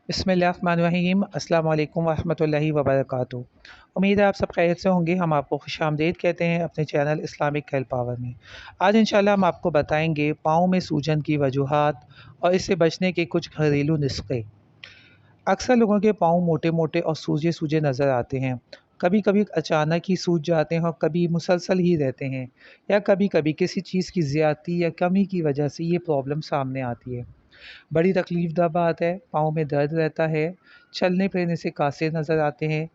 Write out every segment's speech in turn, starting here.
बिस्मिल्लाहिर्रहमानिर्रहीम। अस्सलाम वालेकुम वरहमतुल्लाहि वबरकातुहू। उम्मीद है आप सब खैरियत से होंगे। हम आपको खुशामदीद कहते हैं अपने चैनल इस्लामिक हेल्थ पावर में। आज इंशाल्लाह हम आपको बताएंगे पाँव में सूजन की वजूहात और इससे बचने के कुछ घरेलू नुस्खे। अक्सर लोगों के पाँव मोटे मोटे और सूजे सूजे नज़र आते हैं। कभी कभी अचानक ही सूज जाते हैं और कभी मुसलसल ही रहते हैं, या कभी कभी किसी चीज़ की ज़्यादती या कमी की वजह से ये प्रॉब्लम सामने आती है। बड़ी तकलीफ दा बात है, पाँव में दर्द रहता है, चलने फिरने से कासे नज़र आते हैं,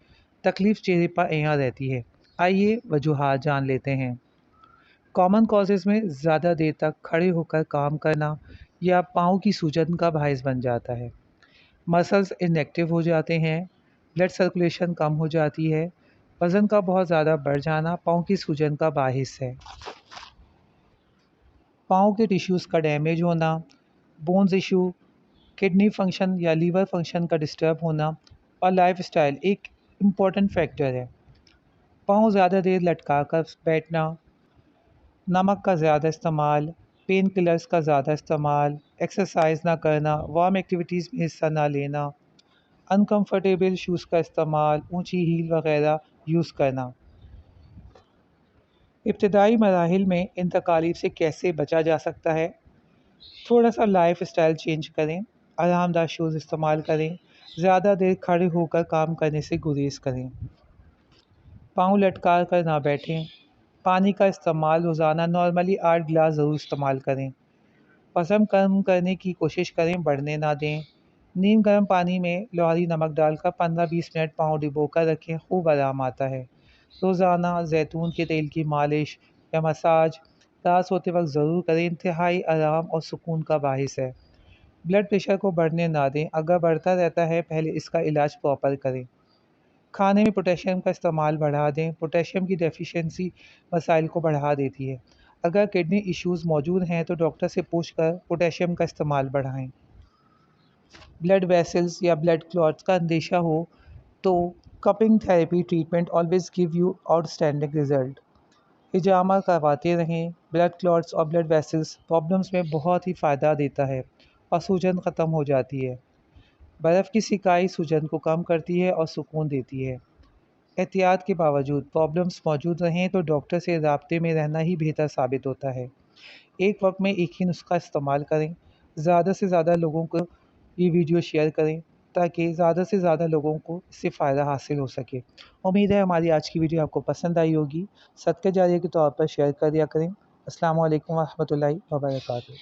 तकलीफ़ चेहरे पर यहाँ रहती है। आइए वजूहात जान लेते हैं। कॉमन कॉजेज़ में ज़्यादा देर तक खड़े होकर काम करना या पाँव की सूजन का बायस बन जाता है। मसल्स इनएक्टिव हो जाते हैं, ब्लड सर्कुलेशन कम हो जाती है, वज़न का बहुत ज़्यादा बढ़ जाना पाँव की सूजन का बाहिस है। पाँव के टिश्यूज़ का डैमेज होना, बोन्स इशू, किडनी फंक्शन या लीवर फंक्शन का डिस्टर्ब होना और लाइफस्टाइल एक इम्पॉर्टेंट फैक्टर है। पाँव ज़्यादा देर लटका कर बैठना, नमक का ज़्यादा इस्तेमाल, पेन किलर्स का ज़्यादा इस्तेमाल, एक्सरसाइज ना करना, वार्म एक्टिविटीज़ में हिस्सा ना लेना, अनकम्फर्टेबल शूज़ का इस्तेमाल, ऊंची हील वगैरह यूज़ करना। इब्तदाई मराहिल में इन तकालीफ से कैसे बचा जा सकता है? थोड़ा सा लाइफ स्टाइल चेंज करें, आरामदायक शूज़ इस्तेमाल करें, ज़्यादा देर खड़े होकर काम करने से गुरेज करें, पाँव लटका कर ना बैठें, पानी का इस्तेमाल रोज़ाना नॉर्मली 8 गिलास ज़रूर इस्तेमाल करें, वज़न कम करने की कोशिश करें, बढ़ने ना दें, नीम गर्म पानी में लोहारी नमक डालकर 15-20 मिनट पाँव डिबो कर रखें, खूब आराम आता है। रोज़ाना जैतून के तेल की मालिश या मसाज रात सोते वक्त ज़रूर करें, इंतहाई आराम और सुकून का बाहिस है। ब्लड प्रेशर को बढ़ने ना दें, अगर बढ़ता रहता है पहले इसका इलाज प्रॉपर करें। खाने में पोटेशियम का इस्तेमाल बढ़ा दें, पोटेशियम की डेफिशिएंसी मसाइल को बढ़ा देती है। अगर किडनी इश्यूज़ मौजूद हैं तो डॉक्टर से पूछकर पोटेशियम का इस्तेमाल बढ़ाएं। ब्लड वेसल्स या ब्लड क्लॉट्स का अंदेशा हो तो cupping therapy treatment always give you outstanding result. हिजामा करवाते रहें, ब्लड क्लॉट्स और ब्लड वेसल्स प्रॉब्लम्स में बहुत ही फ़ायदा देता है और सूजन ख़त्म हो जाती है। बर्फ़ की सिकाई सूजन को कम करती है और सुकून देती है। एहतियात के बावजूद प्रॉब्लम्स मौजूद रहें तो डॉक्टर से राब्ते में रहना ही बेहतर साबित होता है। एक वक्त में एक ही नुस्खा इस्तेमाल करें, ज़्यादा से ज़्यादा लोगों को ये वीडियो शेयर करें ताकि ज़्यादा से ज़्यादा लोगों को इससे फ़ायदा हासिल हो सके। उम्मीद है हमारी आज की वीडियो आपको पसंद आई होगी। सदक़े जारिया के तौर पर शेयर कर दिया करें। अस्सलामु अलैकुम वरहमतुल्लाहि वबरकातुहू।